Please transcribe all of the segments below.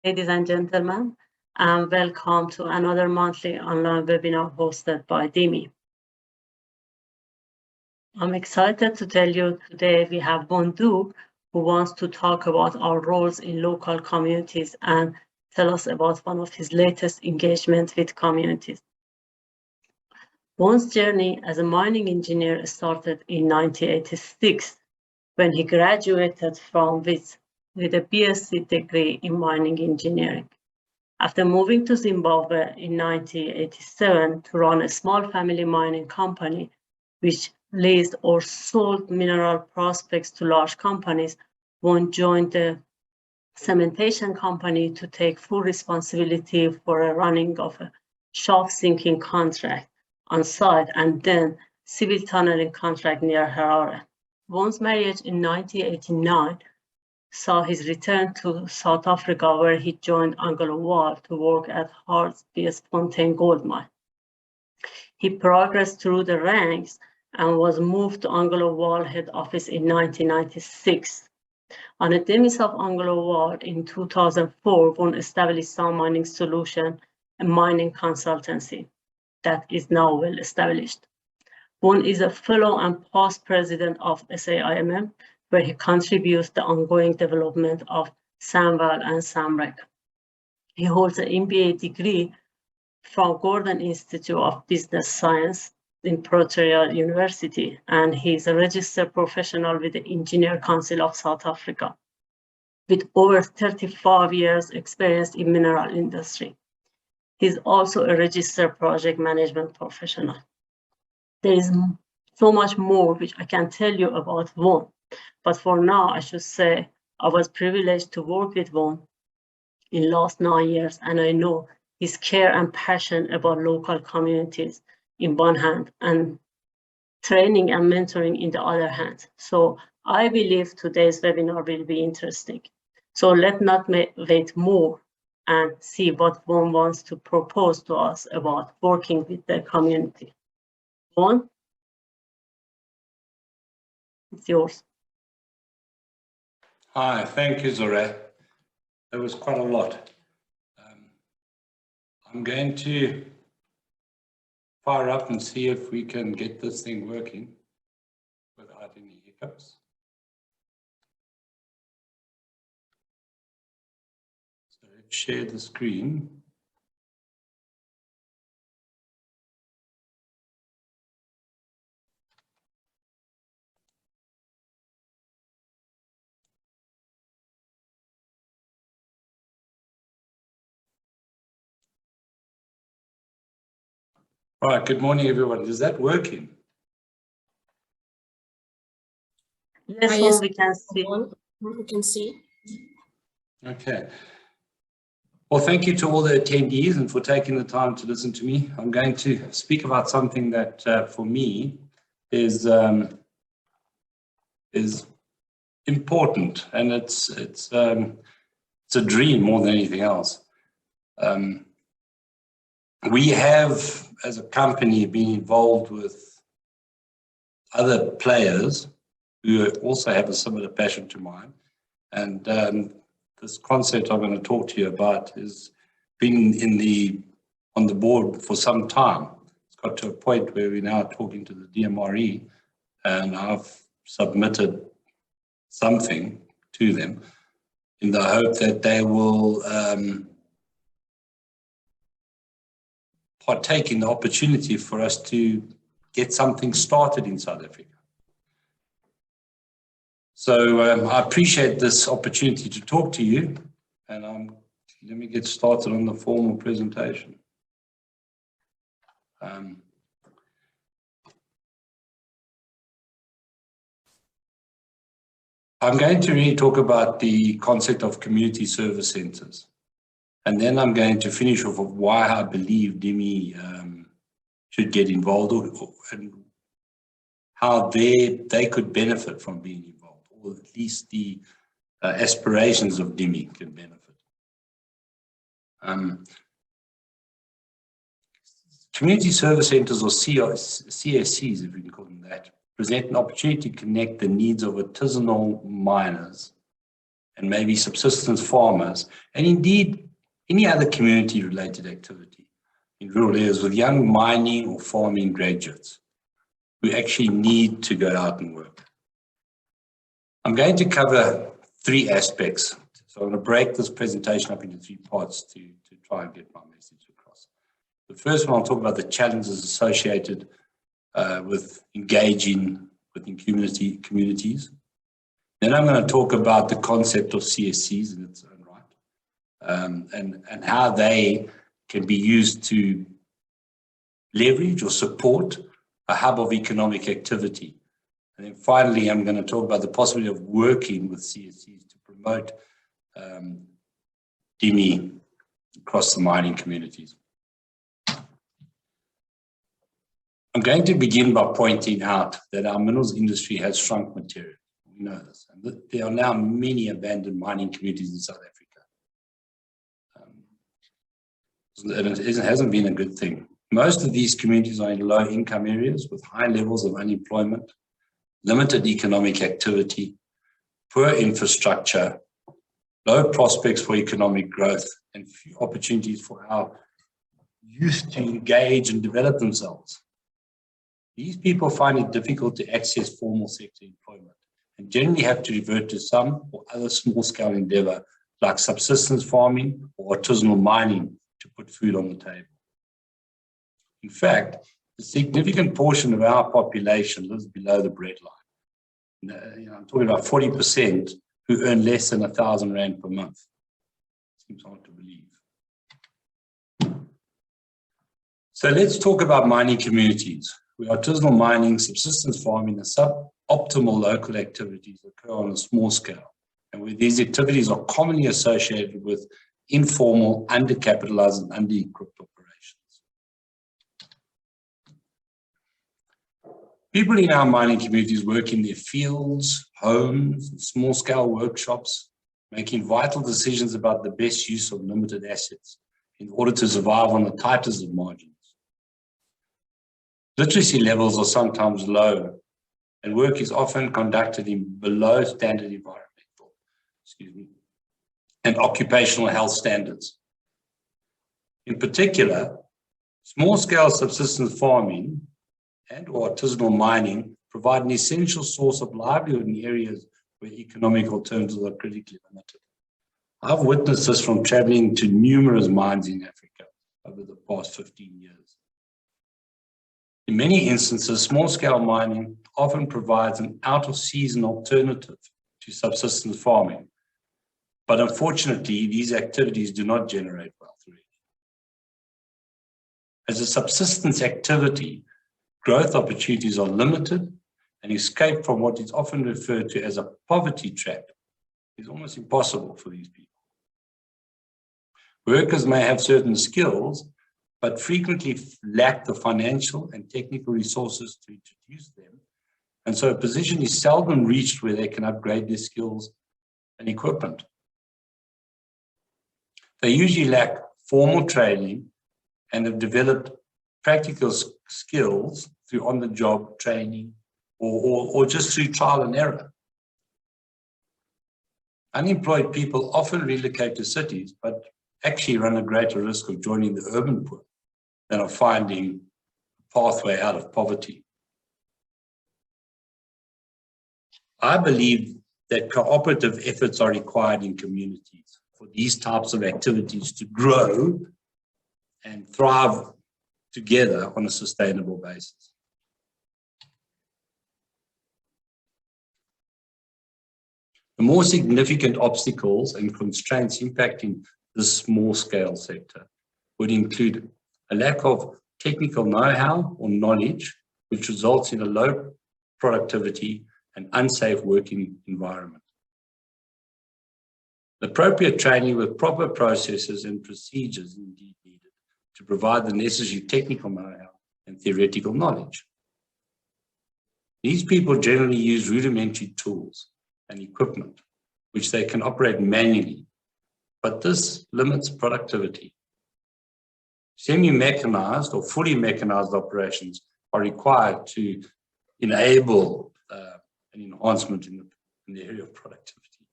Ladies and gentlemen, and welcome to another monthly online webinar hosted by DIMI. I'm excited to tell you today we have Bondu who wants to talk about our roles in local communities and tell us about one of his latest engagements with communities. Bon's journey as a mining engineer started in 1986 when he graduated from with a BSc degree in mining engineering. After moving to Zimbabwe in 1987 to run a small family mining company, which leased or sold mineral prospects to large companies, Bon joined the cementation company to take full responsibility for a running of a shaft sinking contract on site and then civil tunneling contract near Harare. Bon's marriage in 1989 saw his return to South Africa, where he joined Anglo Wall to work at Hartsbeesfontein gold mine. He progressed through the ranks and was moved to Anglo Wall head office in 1996. On the demise of Anglo Wall in 2004, Bon established Sound Mining Solution, a mining consultancy that is now well established. Bon is a fellow and past president of SAIMM, where he contributes the ongoing development of SAMWAL and SAMREC. He holds an MBA degree from Gordon Institute of Business Science in Pretoria University, and he is a registered professional with the Engineer Council of South Africa, with over 35 years experience in mineral industry. He's also a registered project management professional. There is so much more which I can tell you about Von. But for now, I should say I was privileged to work with Von in the last 9 years, and I know his care and passion about local communities in one hand and training and mentoring in the other hand. So I believe today's webinar will be interesting. So let's not wait more and see what Von wants to propose to us about working with the community. Von, it's yours. Hi, thank you, Zora. That was quite a lot. I'm going to fire up and see if we can get this thing working without any hiccups. So let's share the screen. All right, good morning, everyone. Is that working? Yes, Yes, we can see. We can see. Okay. Well, thank you to all the attendees and for taking the time to listen to me. I'm going to speak about something that for me is important, and it's a dream more than anything else. We have, as a company, been involved with other players who also have a similar passion to mine. And this concept I'm going to talk to you about has been on the board for some time. It's got to a point where we're now talking to the DMRE, and I've submitted something to them in the hope that they will partake in the opportunity for us to get something started in South Africa. So I appreciate this opportunity to talk to you, and let me get started on the formal presentation. I'm going to really talk about the concept of community service centers. And then I'm going to finish off of why I believe DIMI should get involved, and how they could benefit from being involved, or at least the aspirations of DIMI can benefit. Community service centers, or CSCs, if we can call them that, present an opportunity to connect the needs of artisanal miners and maybe subsistence farmers, and indeed any other community-related activity in rural areas with young mining or farming graduates who actually need to go out and work. I'm going to cover three aspects. So I'm going to break this presentation up into three parts to try and get my message across. The first one, I'll talk about the challenges associated with engaging within communities. Then I'm going to talk about the concept of CSCs in its own right, and how they can be used to leverage or support a hub of economic activity. And then finally, I'm going to talk about the possibility of working with CSCs to promote DIMI across the mining communities. I'm going to begin by pointing out that our minerals industry has shrunk materially. We know this. And there are now many abandoned mining communities in South Africa. And it hasn't been a good thing. Most of these communities are in low-income areas with high levels of unemployment, limited economic activity, poor infrastructure, low prospects for economic growth, and few opportunities for our youth to engage and develop themselves. These people find it difficult to access formal sector employment and generally have to revert to some or other small-scale endeavor like subsistence farming or artisanal mining to put food on the table. In fact, a significant portion of our population lives below the breadline. I'm talking about 40% who earn less than 1,000 Rand per month. Seems hard to believe. So let's talk about mining communities, where artisanal mining, subsistence farming, and suboptimal local activities occur on a small scale, and where these activities are commonly associated with informal, undercapitalized, and under-equipped operations. People in our mining communities work in their fields, homes, and small-scale workshops, making vital decisions about the best use of limited assets in order to survive on the tightest of margins. Literacy levels are sometimes low, and work is often conducted in below standard environmental, and occupational health standards. In particular, small-scale subsistence farming and or artisanal mining provide an essential source of livelihood in areas where economic alternatives are critically limited. I've witnessed this from traveling to numerous mines in Africa over the past 15 years. In many instances, small-scale mining often provides an out-of-season alternative to subsistence farming, but unfortunately, these activities do not generate wealth really. As a subsistence activity, growth opportunities are limited, and escape from what is often referred to as a poverty trap is almost impossible for these people. Workers may have certain skills, but frequently lack the financial and technical resources to introduce them, and so a position is seldom reached where they can upgrade their skills and equipment. They usually lack formal training and have developed practical skills through on-the-job training or just through trial and error. Unemployed people often relocate to cities, but actually run a greater risk of joining the urban poor than of finding a pathway out of poverty. I believe that cooperative efforts are required in communities for these types of activities to grow and thrive together on a sustainable basis. The more significant obstacles and constraints impacting this small-scale sector would include a lack of technical know-how or knowledge, which results in a low productivity and unsafe working environment. Appropriate training with proper processes and procedures is indeed needed to provide the necessary technical know-how and theoretical knowledge. These people generally use rudimentary tools and equipment, which they can operate manually, but this limits productivity. Semi-mechanized or fully mechanized operations are required to enable an enhancement in the area of productivity.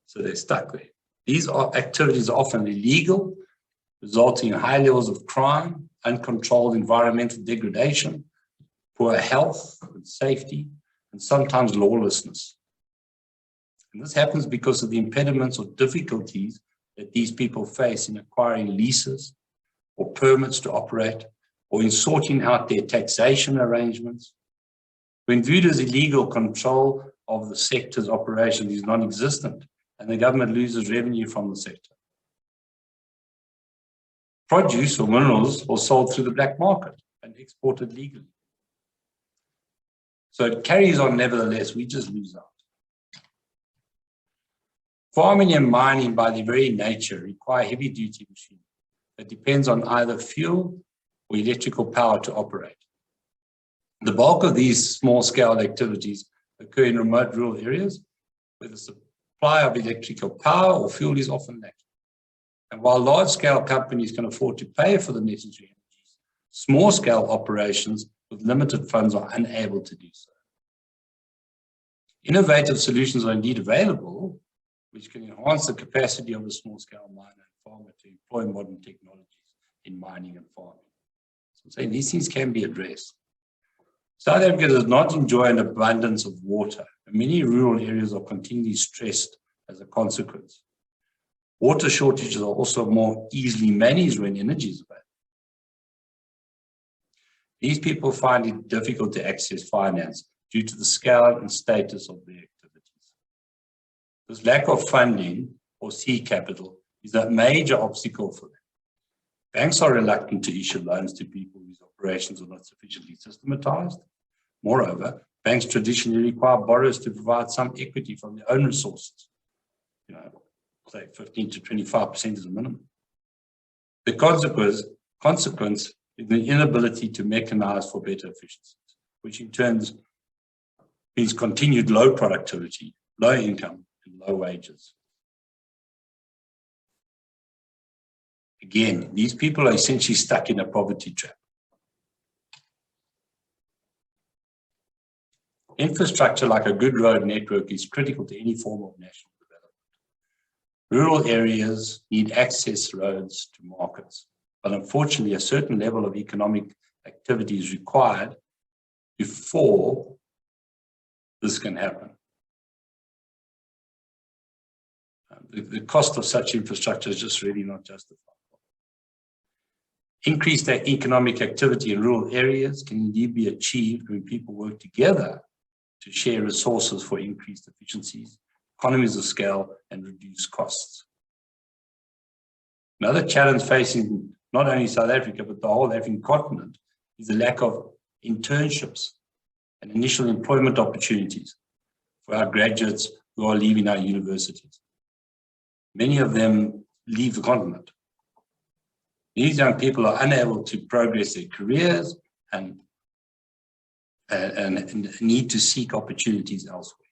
So they're stuck there. These activities are often illegal, resulting in high levels of crime, uncontrolled environmental degradation, poor health and safety, and sometimes lawlessness. And this happens because of the impediments or difficulties that these people face in acquiring leases or permits to operate, or in sorting out their taxation arrangements. When viewed as illegal, control of the sector's operation is non-existent, and the government loses revenue from the sector. Produce or minerals are sold through the black market and exported legally. So it carries on nevertheless, we just lose out. Farming and mining by their very nature require heavy-duty machinery that depends on either fuel or electrical power to operate. The bulk of these small-scale activities occur in remote rural areas where the supply of electrical power or fuel is often lacking. And while large-scale companies can afford to pay for the necessary energies, small-scale operations with limited funds are unable to do so. Innovative solutions are indeed available, which can enhance the capacity of a small-scale miner and farmer to employ modern technologies in mining and farming. So I'm saying these things can be addressed. South Africa does not enjoy an abundance of water, and many rural areas are continually stressed as a consequence. Water shortages are also more easily managed when energy is available. These people find it difficult to access finance due to the scale and status of their activities. This lack of funding or seed capital is a major obstacle for them. Banks are reluctant to issue loans to people whose operations are not sufficiently systematized. Moreover, banks traditionally require borrowers to provide some equity from their own resources. Say 15 to 25% is a minimum. The consequence is the inability to mechanize for better efficiencies, which in turn means continued low productivity, low income, and low wages. Again, these people are essentially stuck in a poverty trap. Infrastructure like a good road network is critical to any form of national development. Rural areas need access roads to markets, but unfortunately a certain level of economic activity is required before this can happen. The cost of such infrastructure is just really not justified. Increased economic activity in rural areas can indeed be achieved when people work together to share resources for increased efficiencies, economies of scale, and reduced costs. Another challenge facing not only South Africa, but the whole African continent is the lack of internships and initial employment opportunities for our graduates who are leaving our universities. Many of them leave the continent. These young people are unable to progress their careers and need to seek opportunities elsewhere.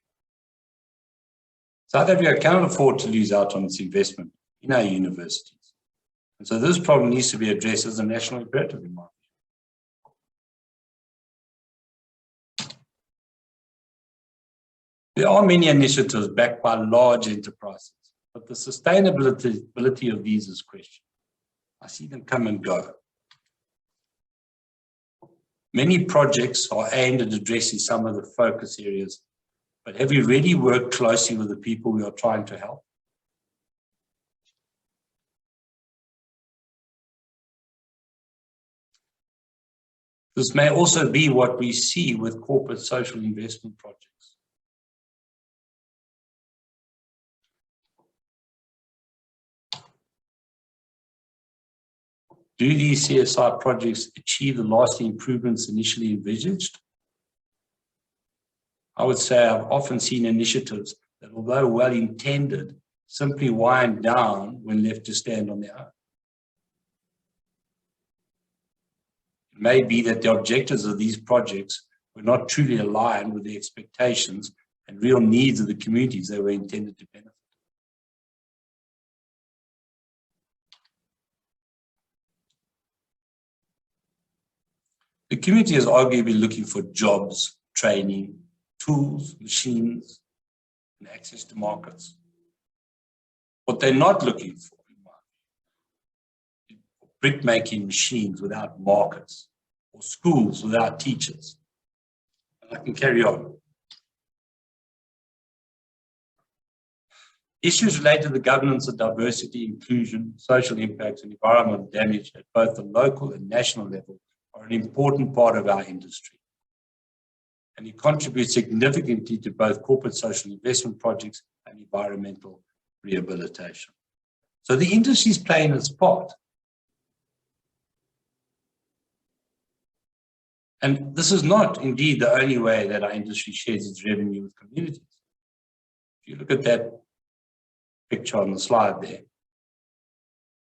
South Africa cannot afford to lose out on its investment in our universities. And so this problem needs to be addressed as a national imperative in my view. There are many initiatives backed by large enterprises, but the sustainability of these is questioned. I see them come and go. Many projects are aimed at addressing some of the focus areas, but have we really worked closely with the people we are trying to help? This may also be what we see with corporate social investment projects. Do these CSI projects achieve the lasting improvements initially envisaged? I would say I've often seen initiatives that, although well-intended, simply wind down when left to stand on their own. It may be that the objectives of these projects were not truly aligned with the expectations and real needs of the communities they were intended to benefit. The community is arguably looking for jobs, training, tools, machines, and access to markets. What they're not looking for, brick making machines without markets, or schools without teachers. And I can carry on. Issues related to the governance of diversity, inclusion, social impacts, and environmental damage at both the local and national level are an important part of our industry. And it contributes significantly to both corporate social investment projects and environmental rehabilitation. So the industry is playing its part. And this is not indeed the only way that our industry shares its revenue with communities. If you look at that picture on the slide there,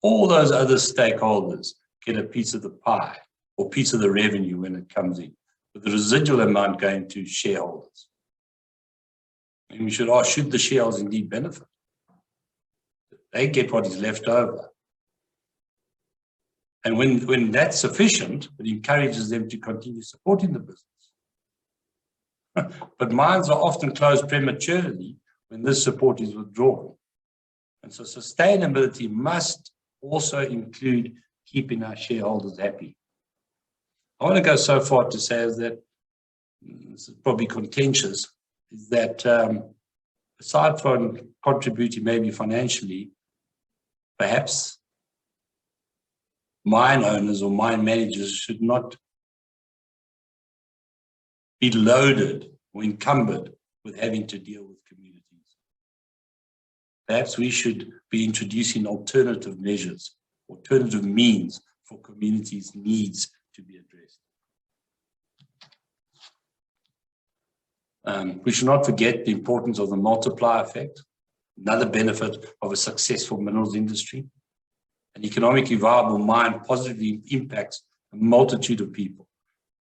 all those other stakeholders get a piece of the pie or piece of the revenue when it comes in, with the residual amount going to shareholders. And we should ask, should the shareholders indeed benefit? They get what is left over. And when that's sufficient, it encourages them to continue supporting the business. But mines are often closed prematurely when this support is withdrawn. And so sustainability must also include keeping our shareholders happy. I want to go so far to say is that, this is probably contentious, is that aside from contributing maybe financially, perhaps mine owners or mine managers should not be loaded or encumbered with having to deal with communities. Perhaps we should be introducing alternative measures, alternative means for communities' needs to be addressed. We should not forget the importance of the multiplier effect, another benefit of a successful minerals industry. An economically viable mine positively impacts a multitude of people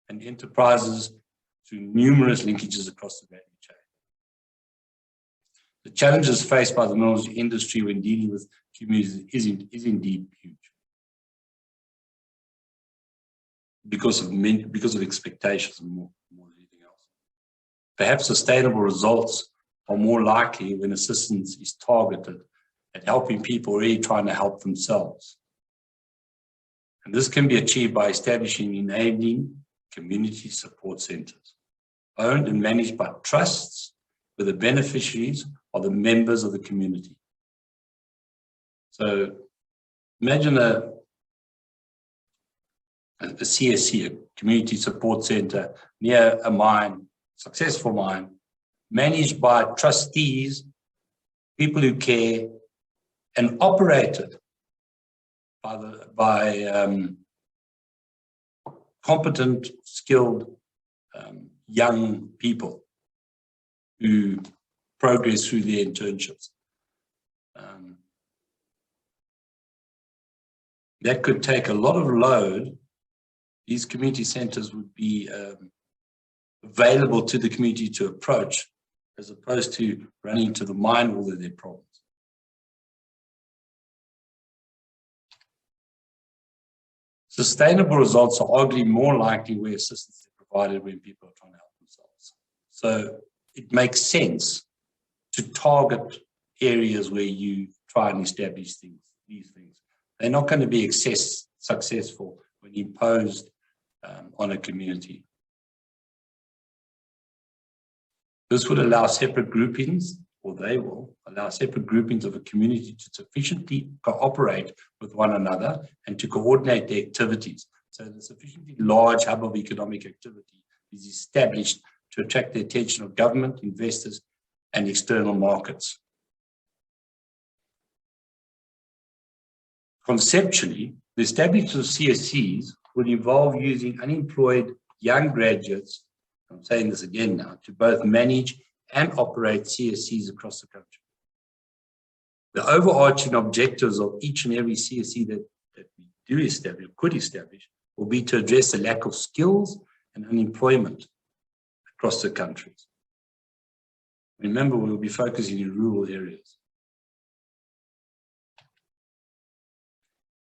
and enterprises through numerous linkages across the value chain. The challenges faced by the minerals industry when dealing with communities is indeed huge. Because of expectations and more than anything else. Perhaps sustainable results are more likely when assistance is targeted at helping people really trying to help themselves. And this can be achieved by establishing enabling community support centers, owned and managed by trusts where the beneficiaries are the members of the community. So imagine a CSC, a community support center, near a mine, successful mine, managed by trustees, people who care, and operated by competent, skilled young people who progress through their internships. That could take a lot of load. These community centers would be available to the community to approach, as opposed to running to the mine with all of their problems. Sustainable results are arguably more likely where assistance is provided when people are trying to help themselves. So it makes sense to target areas where you try and establish these things. They're not going to be successful when imposed on a community. This would allow separate groupings, or they will allow separate groupings of a community to sufficiently cooperate with one another and to coordinate their activities. So the sufficiently large hub of economic activity is established to attract the attention of government, investors, and external markets. Conceptually, the establishment of CSCs would involve using unemployed young graduates, I'm saying this again now, to both manage and operate CSCs across the country. The overarching objectives of each and every CSC that we do establish, could establish, will be to address the lack of skills and unemployment across the countries. Remember, we will be focusing in rural areas.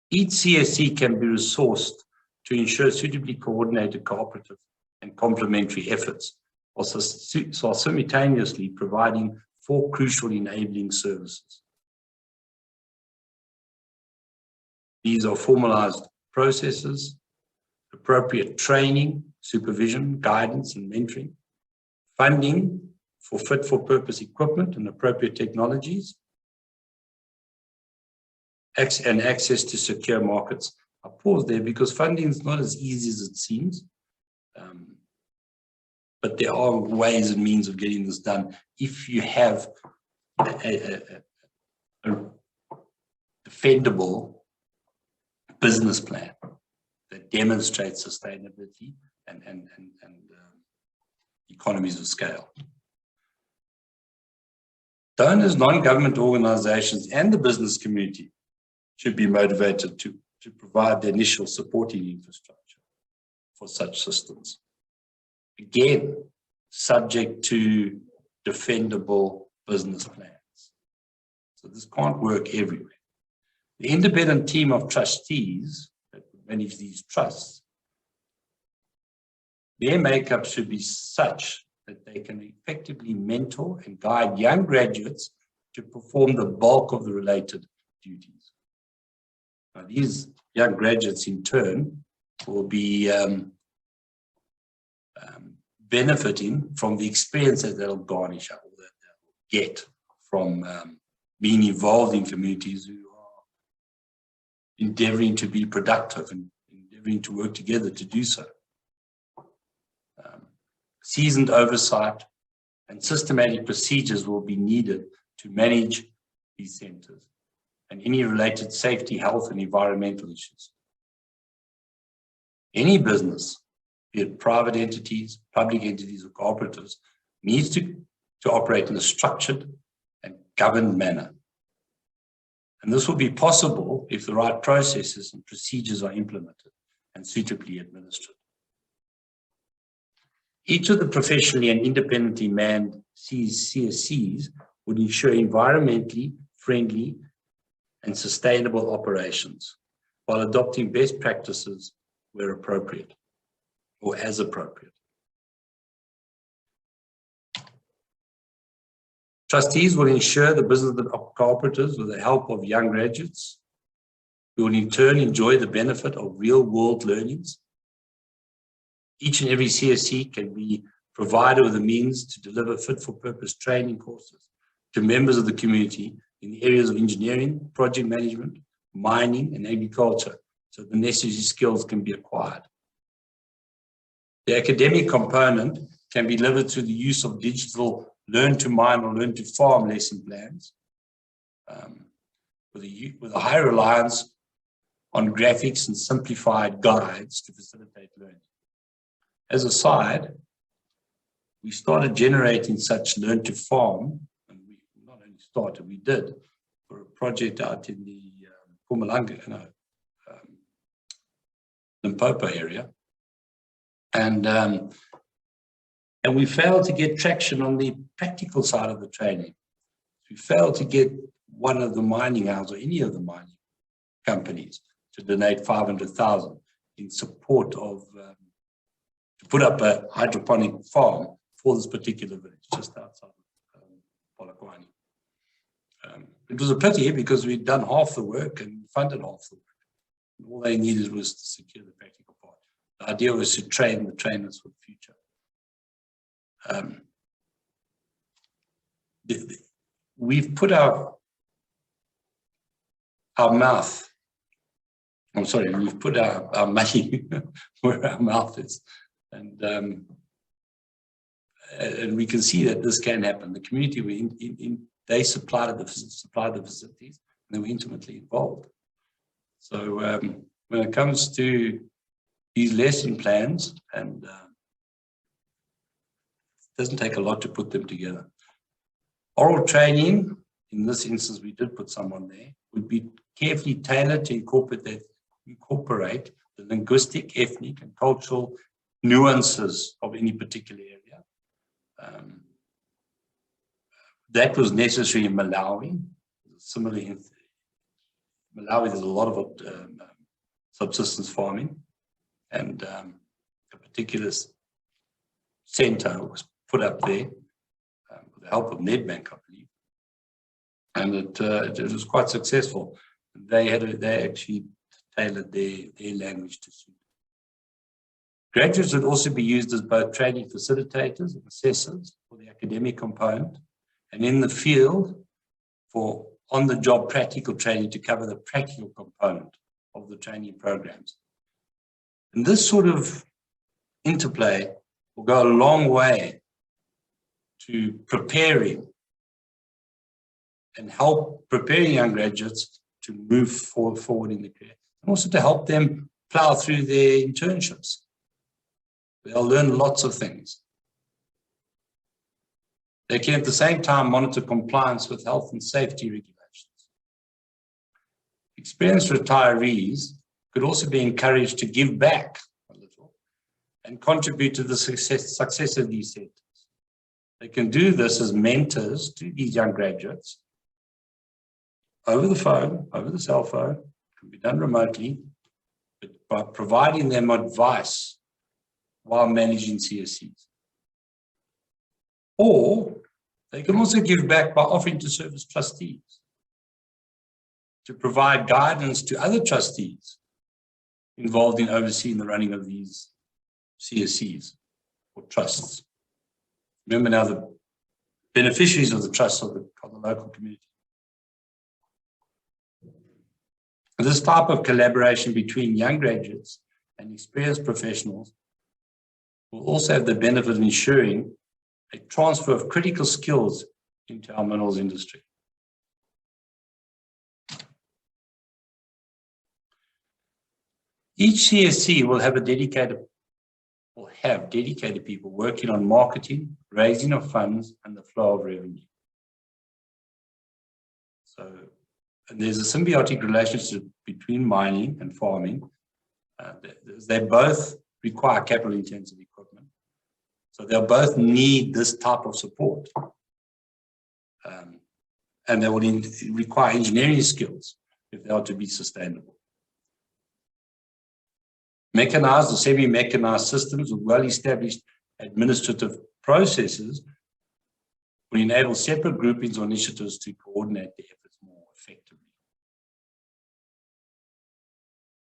Each CSC can be resourced to ensure suitably coordinated cooperative and complementary efforts, while simultaneously providing 4 crucial enabling services. These are formalized processes, appropriate training, supervision, guidance, and mentoring, funding for fit-for-purpose equipment and appropriate technologies, and access to secure markets. I pause there because funding is not as easy as it seems, but there are ways and means of getting this done if you have a defendable business plan that demonstrates sustainability and economies of scale. Donors, non-government organizations, and the business community should be motivated to provide the initial supporting infrastructure for such systems. Again, subject to defendable business plans. So this can't work everywhere. The independent team of trustees that manage these trusts, their makeup should be such that they can effectively mentor and guide young graduates to perform the bulk of the related duties. Now, these young graduates, in turn, will be benefiting from the experience that they'll garnish or that they'll get from being involved in communities who are endeavoring to be productive and endeavoring to work together to do so. Seasoned oversight and systematic procedures will be needed to manage these centers and any related safety, health, and environmental issues. Any business, be it private entities, public entities, or cooperatives, needs to operate in a structured and governed manner. And this will be possible if the right processes and procedures are implemented and suitably administered. Each of the professionally and independently manned CSCs would ensure environmentally friendly and sustainable operations while adopting best practices where appropriate or as appropriate. Trustees will ensure the business of cooperatives with the help of young graduates who will in turn enjoy the benefit of real-world learnings. Each and every CSC can be provided with the means to deliver fit-for-purpose training courses to members of the community in the areas of engineering, project management, mining, and agriculture, so the necessary skills can be acquired. The academic component can be delivered through the use of digital learn-to-mine or learn-to-farm lesson plans, with a high reliance on graphics and simplified guides to facilitate learning. As a side, we started generating such learn-to-farm, and we not only started, we did, for a project out in the Limpopo area. And we failed to get traction on the practical side of the training. We failed to get one of the mining houses or any of the mining companies to donate 500,000 in support of to put up a hydroponic farm for this particular village just outside of Polokwane. It was a pity because we'd done half the work and funded half the work. And all they needed was to secure the practical part. The idea was to train the trainers for the future. We've put our mouth, I'm sorry, we've put our money where our mouth is. And we can see that this can happen. The community, they supplied the facilities, and they were intimately involved. So when it comes to these lesson plans, and it doesn't take a lot to put them together. Oral training, in this instance, we did put someone there, would be carefully tailored to incorporate the linguistic, ethnic, and cultural nuances of any particular area. That was necessary in Malawi. Similarly, in Malawi, there's a lot of subsistence farming, and a particular center was put up there with the help of Nedbank, I believe, and it was quite successful. They actually tailored their language to suit. Graduates would also be used as both training facilitators and assessors for the academic component, and in the field for on-the-job practical training to cover the practical component of the training programs. And this sort of interplay will go a long way to preparing and help preparing young graduates to move forward in the career, and also to help them plow through their internships. They'll learn lots of things. They can at the same time monitor compliance with health and safety regulations. Experienced retirees could also be encouraged to give back a little and contribute to the success of these centers. They can do this as mentors to these young graduates over the phone, over the cell phone. It can be done remotely, but by providing them advice while managing CSCs. Or they can also give back by offering to serve as trustees, to provide guidance to other trustees involved in overseeing the running of these CSCs or trusts. Remember now, the beneficiaries of the trusts are the local community. This type of collaboration between young graduates and experienced professionals will also have the benefit of ensuring a transfer of critical skills into our minerals industry. Each CSC will have dedicated people working on marketing, raising of funds, and the flow of revenue. So, and there's a symbiotic relationship between mining and farming. They both require capital-intensive equipment. So they'll both need this type of support. And they will require engineering skills if they are to be sustainable. Mechanized or semi-mechanized systems with well-established administrative processes will enable separate groupings or initiatives to coordinate their efforts more effectively.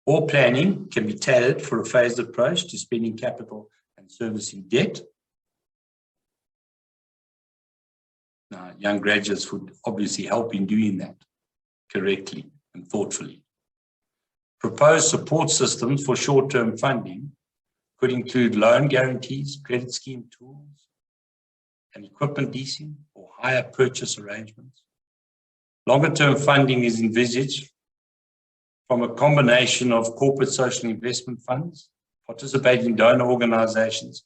All planning can be tailored for a phased approach to spending capital and servicing debt. Now, young graduates would obviously help in doing that correctly and thoughtfully. Proposed support systems for short-term funding could include loan guarantees, credit scheme tools, and equipment leasing or hire purchase arrangements. Longer-term funding is envisaged from a combination of corporate social investment funds, participating donor organizations,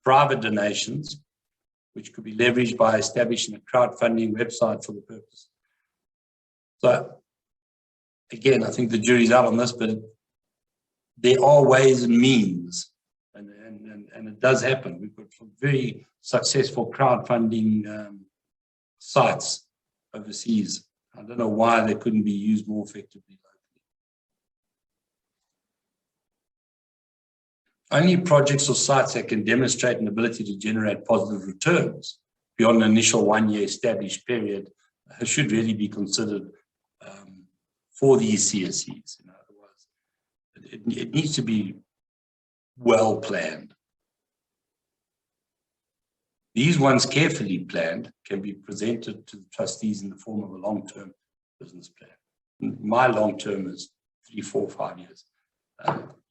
private donations, which could be leveraged by establishing a crowdfunding website for the purpose. So, again, I think the jury's out on this, but there are ways and means, and it does happen. We've got some very successful crowdfunding sites overseas. I don't know why they couldn't be used more effectively locally. Only projects or sites that can demonstrate an ability to generate positive returns beyond an initial 1-year established period should really be considered for these CSCs. In other words, it needs to be well planned. These ones carefully planned can be presented to the trustees in the form of a long-term business plan. My long-term is 3, 4, 5 years.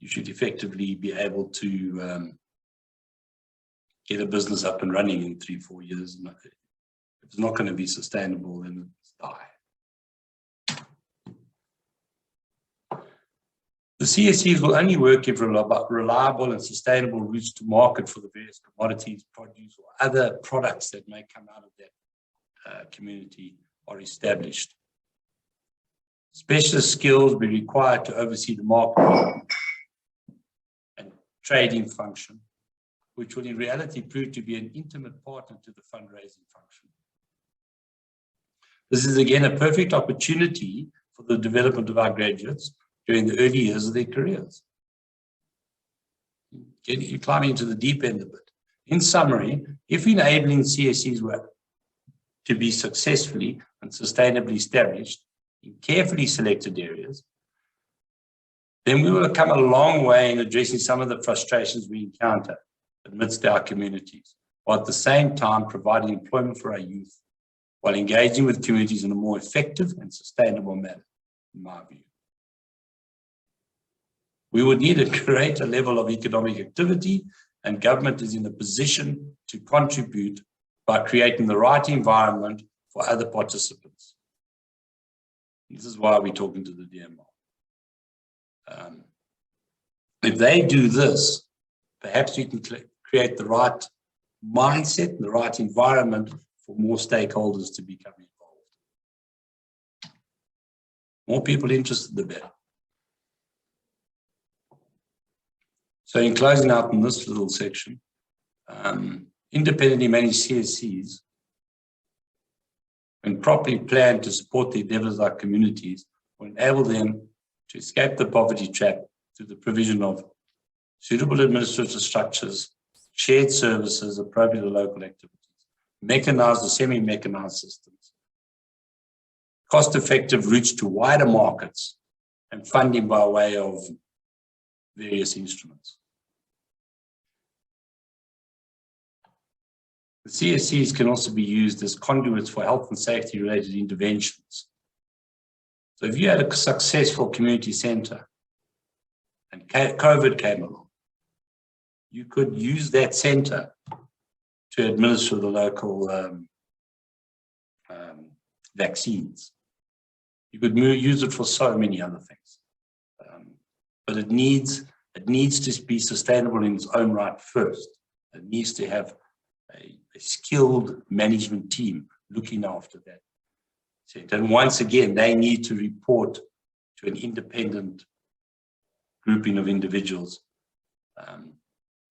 You should effectively be able to get a business up and running in 3, 4 years. If it's not going to be sustainable, then it's die. The CSCs will only work if reliable and sustainable routes to market for the various commodities, produce, or other products that may come out of that community are established. Specialist skills will be required to oversee the marketing and trading function, which will in reality prove to be an intimate partner to the fundraising function. This is again a perfect opportunity for the development of our graduates during the early years of their careers. You're climbing into the deep end of it. In summary, if enabling CSCs were to be successfully and sustainably established in carefully selected areas, then we will have come a long way in addressing some of the frustrations we encounter amidst our communities, while at the same time providing employment for our youth, while engaging with communities in a more effective and sustainable manner, in my view. We would need a greater level of economic activity, and government is in a position to contribute by creating the right environment for other participants. This is why we're talking to the DMR. If they do this, perhaps we can create the right mindset and the right environment for more stakeholders to become involved. More people interested, the better. So in closing out in this little section, independently managed CSCs, when properly planned to support the endeavors of our communities, will enable them to escape the poverty trap through the provision of suitable administrative structures, shared services appropriate to local activities, mechanized or semi-mechanized systems, cost-effective routes to wider markets, and funding by way of various instruments. The CSCs can also be used as conduits for health and safety related interventions. So if you had a successful community center and COVID came along, you could use that center to administer the local vaccines. You could use it for so many other things. But it needs to be sustainable in its own right first. It needs to have a skilled management team looking after that. And once again, they need to report to an independent grouping of individuals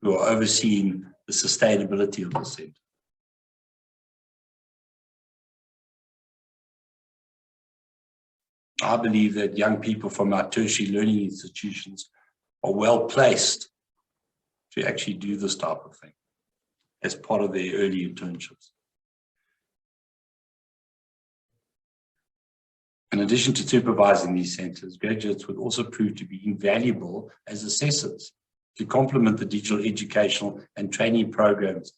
who are overseeing the sustainability of the center. I believe that young people from our tertiary learning institutions are well placed to actually do this type of thing as part of their early internships. In addition to supervising these centers, graduates would also prove to be invaluable as assessors to complement the digital educational and training programs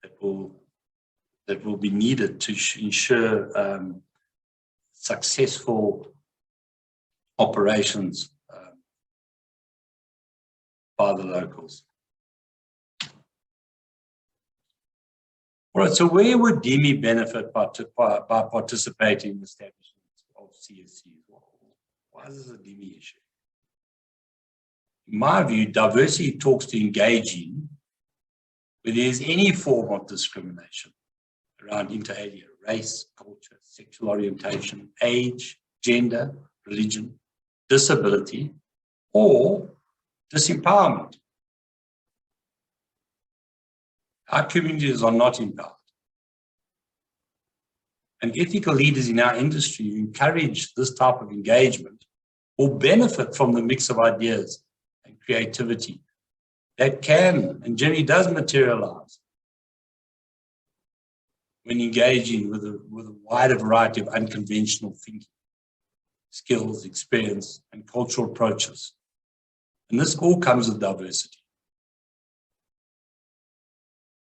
that will be needed to ensure successful operations by the locals. All right, so where would DIMI benefit by participating in the establishment of CSCs? Why is this a DIMI issue? In my view, diversity talks to engaging where there is any form of discrimination around inter alia, race, culture, sexual orientation, age, gender, religion, disability, or disempowerment. Our communities are not empowered. And ethical leaders in our industry who encourage this type of engagement will benefit from the mix of ideas and creativity that can and generally does materialize when engaging with a wider variety of unconventional thinking, skills, experience, and cultural approaches. And this all comes with diversity.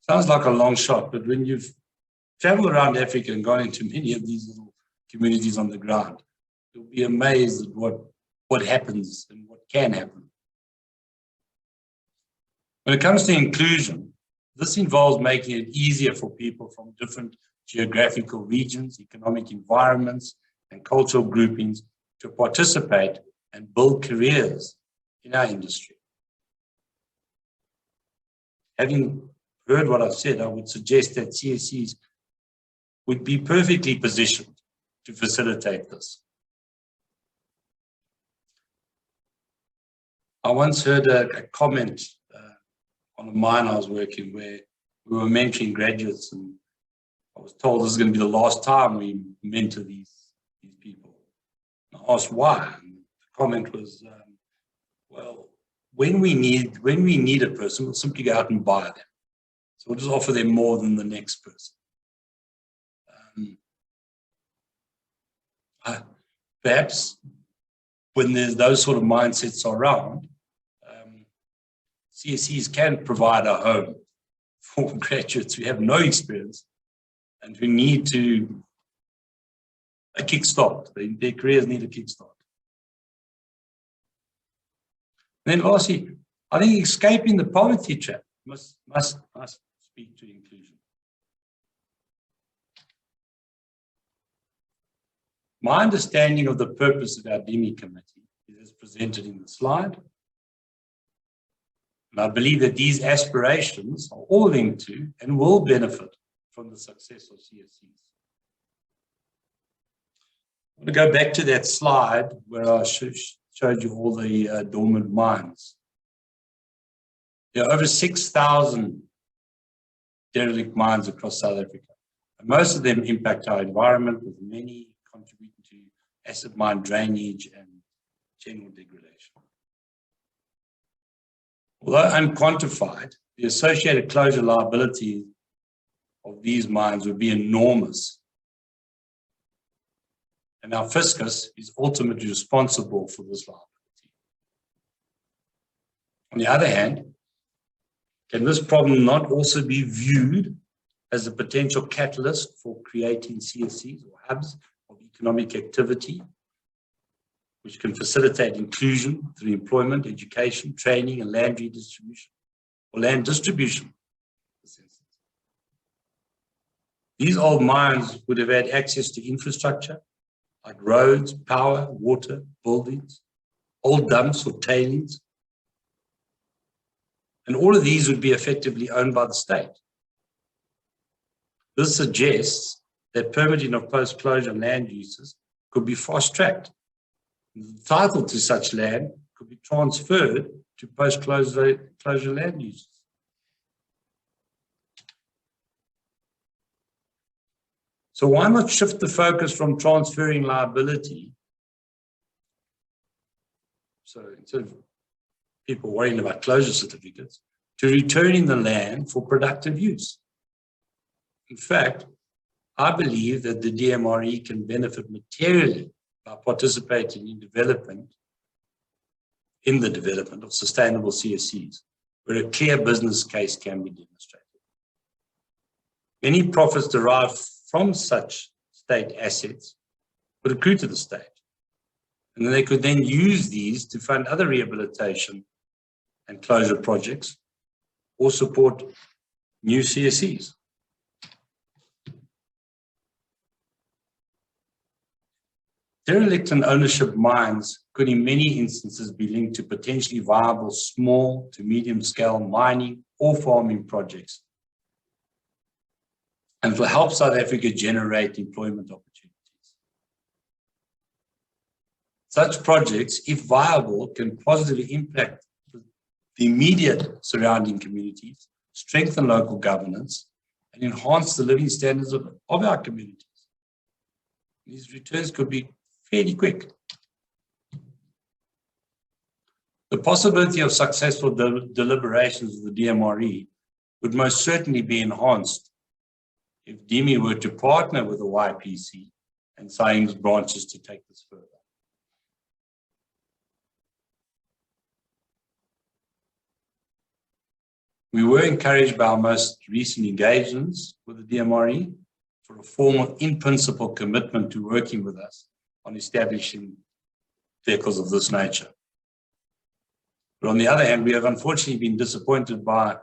Sounds like a long shot, but when you've traveled around Africa and gone into many of these little communities on the ground, you'll be amazed at what happens and what can happen. When it comes to inclusion, this involves making it easier for people from different geographical regions, economic environments, and cultural groupings to participate and build careers in our industry. Having heard what I've said, I would suggest that CSCs would be perfectly positioned to facilitate this. I once heard a comment on a mine I was working where we were mentoring graduates, and I was told this is going to be the last time we mentor these people. And I asked why, and the comment was, well, when we need a person, we'll simply go out and buy them. So we'll just offer them more than the next person. Perhaps when there's those sort of mindsets around, CSCs can provide a home for graduates who have no experience and who need a kickstart. Their careers need a kickstart. And then lastly, I think escaping the poverty trap must speak to inclusion. My understanding of the purpose of our DIMI committee is as presented in the slide. And I believe that these aspirations are all linked to and will benefit from the success of CSCs. I want to go back to that slide where I showed you all the dormant mines. There are over 6,000 derelict mines across South Africa. And most of them impact our environment, with many contributing to acid mine drainage and general degradation. Although unquantified, the associated closure liability of these mines would be enormous. And our fiscus is ultimately responsible for this liability. On the other hand, can this problem not also be viewed as a potential catalyst for creating CSCs or hubs of economic activity, which can facilitate inclusion through employment, education, training, and land redistribution, or land distribution? These old mines would have had access to infrastructure like roads, power, water, buildings, old dumps or tailings. And all of these would be effectively owned by the state. This suggests that permitting of post-closure land uses could be fast-tracked. The title to such land could be transferred to post-closure land uses. So why not shift the focus from transferring liability? So instead of people worrying about closure certificates, to returning the land for productive use. In fact, I believe that the DMRE can benefit materially by participating in the development of sustainable CSCs, where a clear business case can be demonstrated. Any profits derived from such state assets would accrue to the state, and then they could then use these to fund other rehabilitation and closure projects or support new CSCs. Derelict and ownership mines could in many instances be linked to potentially viable small to medium scale mining or farming projects, and will help South Africa generate employment opportunities. Such projects, if viable, can positively impact the immediate surrounding communities, strengthen local governance, and enhance the living standards of our communities. These returns could be fairly quick. The possibility of successful deliberations of the DMRE would most certainly be enhanced if DIMI were to partner with the YPC and SAIM's branches to take this further. We were encouraged by our most recent engagements with the DMRE for a formal in-principle commitment to working with us on establishing vehicles of this nature. But on the other hand, we have unfortunately been disappointed by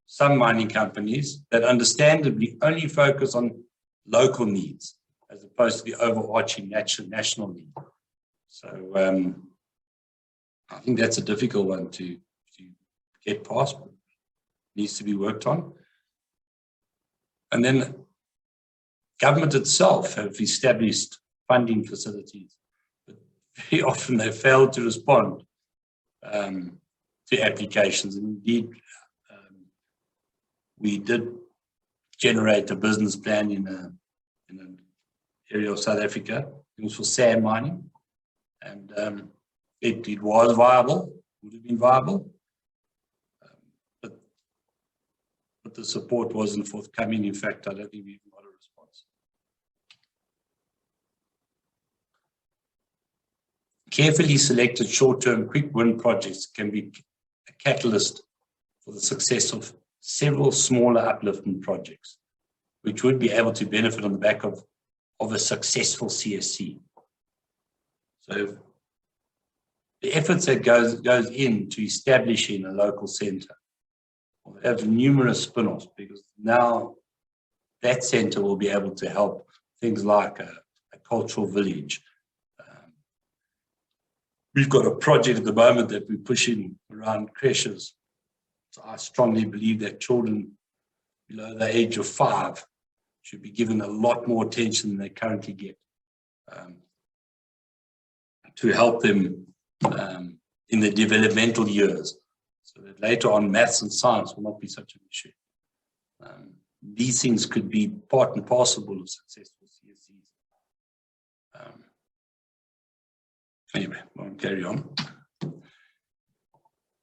some mining companies that understandably only focus on local needs as opposed to the overarching national need. So I think that's a difficult one to get past, but needs to be worked on. And then government itself have established funding facilities, but very often they fail to respond to applications. And indeed, we did generate a business plan in an area of South Africa. It was for sand mining, and it was viable, would have been viable, but the support wasn't forthcoming. In fact, I don't think we even got a response. carefully selected short-term quick win projects can be a catalyst for the success of several smaller upliftment projects, which would be able to benefit on the back of a successful CSC. So the efforts that goes into establishing a local centre will have numerous spin-offs, because now that centre will be able to help things like a cultural village. We've got a project at the moment that we're pushing around creches. So I strongly believe that children below the age of 5 should be given a lot more attention than they currently get, to help them in their developmental years, so that later on maths and science will not be such an issue. These things could be part and parcel of successful CSCs. Anyway, I'll carry on.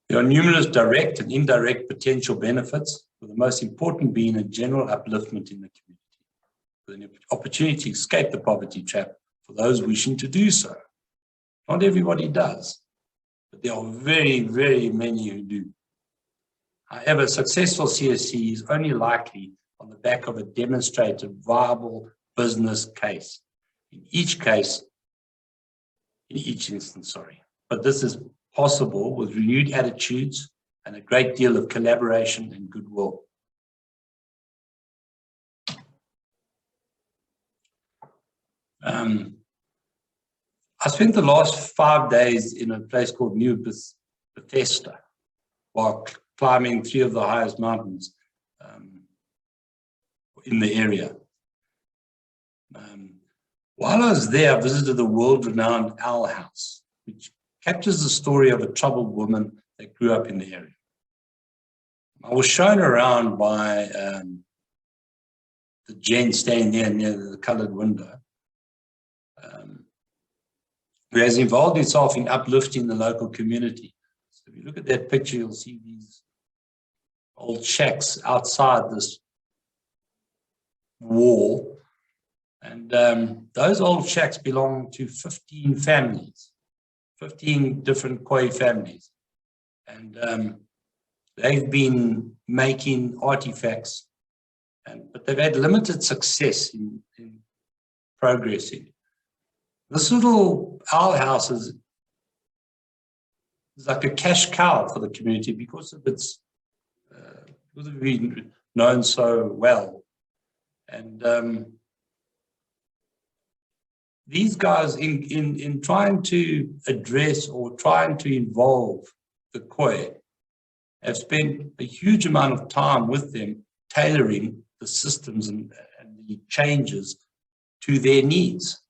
There are numerous direct and indirect potential benefits, with the most important being a general upliftment in the community, with an opportunity to escape the poverty trap for those wishing to do so. Not everybody does, but there are very, very many who do. However, successful CSC is only likely on the back of a demonstrated viable business case. In each instance, but this is possible with renewed attitudes and a great deal of collaboration and goodwill. I spent the last 5 days in a place called New Bethesda, while climbing 3 of the highest mountains in the area. While I was there, I visited the world-renowned Owl House, which captures the story of a troubled woman that grew up in the area. I was shown around by the gent standing there near the coloured window, who has involved himself in uplifting the local community. So if you look at that picture, you'll see these old shacks outside this wall. And those old shacks belong to 15 families, 15 different Khoi families. And they've been making artifacts, but they've had limited success in progressing. This little owl house is like a cash cow for the community because of its being known so well. And these guys, in trying to address or trying to involve the Khoi, have spent a huge amount of time with them, tailoring the systems and the changes to their needs.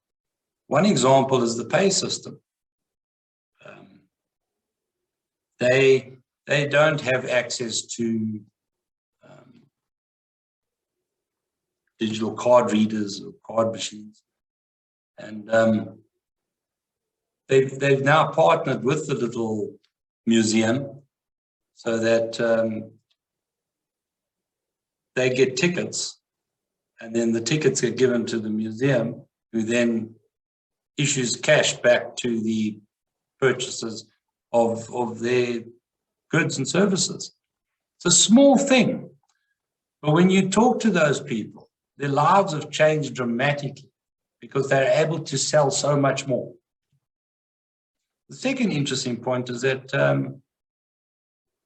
One example is the pay system. They don't have access to digital card readers or card machines. And they've now partnered with the little museum so that they get tickets, and then the tickets get given to the museum, who then issues cash back to the purchasers of their goods and services. It's a small thing, but when you talk to those people, their lives have changed dramatically because they're able to sell so much more. The second interesting point is that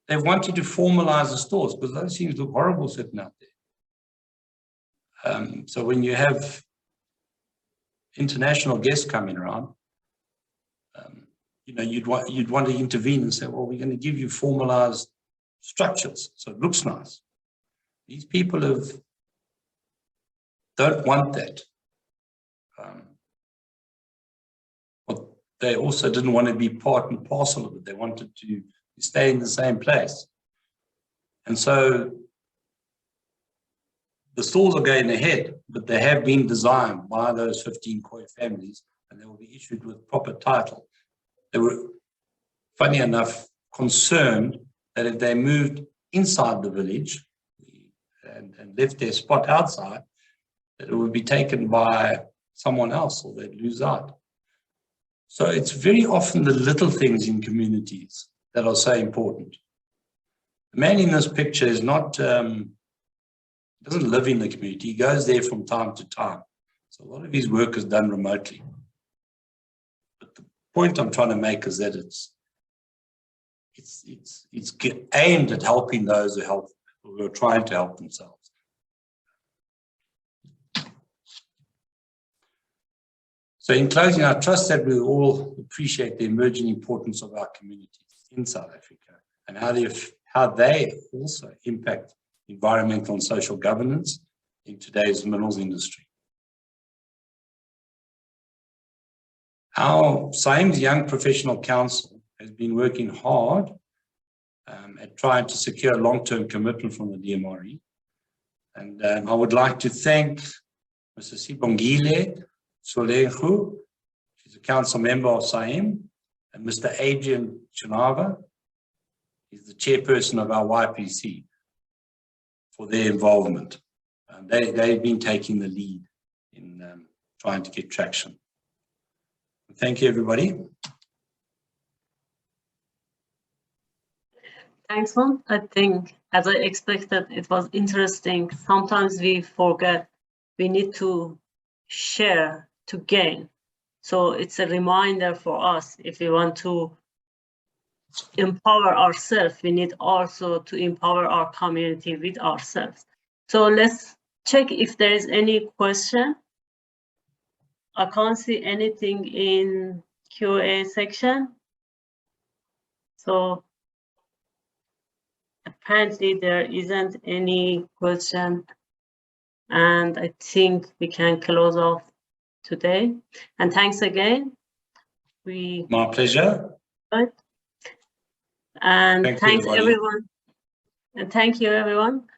they've wanted to formalize the stores, because those things look horrible sitting out there. So when you have international guests coming around, you'd want to intervene and say, well, we're going to give you formalized structures so it looks nice. These people don't want that. But they also didn't want to be part and parcel of it. They wanted to stay in the same place. And so the stores are going ahead, but they have been designed by those 15 Khoi families, and they will be issued with proper title. They were, funny enough, concerned that if they moved inside the village and left their spot outside, that it would be taken by someone else or they'd lose out. So it's very often the little things in communities that are so important. The man in this picture is not, doesn't live in the community. He goes there from time to time. So a lot of his work is done remotely. But the point I'm trying to make is that it's aimed at helping those who are trying to help themselves. So in closing, I trust that we all appreciate the emerging importance of our communities in South Africa and how they also impact environmental and social governance in today's minerals industry. Our SAIM's Young Professional Council has been working hard at trying to secure long-term commitment from the DMRE. And I would like to thank Mr. Sibongile Solengu, she's a council member of SAIM, and Mr. Adrian Chinava, he's the chairperson of our YPC, for their involvement. They've been taking the lead in trying to get traction. Thank you, everybody. Thanks, Juan. I think, as I expected, it was interesting. Sometimes we forget we need to share to gain. So it's a reminder for us, if we want to empower ourselves, we need also to empower our community with ourselves. So let's check if there is any question. I can't see anything in Q&A section. So apparently there isn't any question. And I think we can close off today. And thanks again. My pleasure. And thanks everyone. And thank you everyone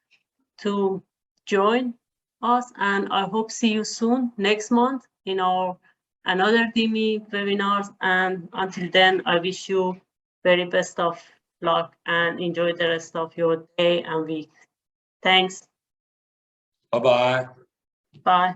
to join us. And I hope see you soon next month in our another DIMI webinars. And until then, I wish you very best of luck and enjoy the rest of your day and week. Thanks. Bye-bye. Bye.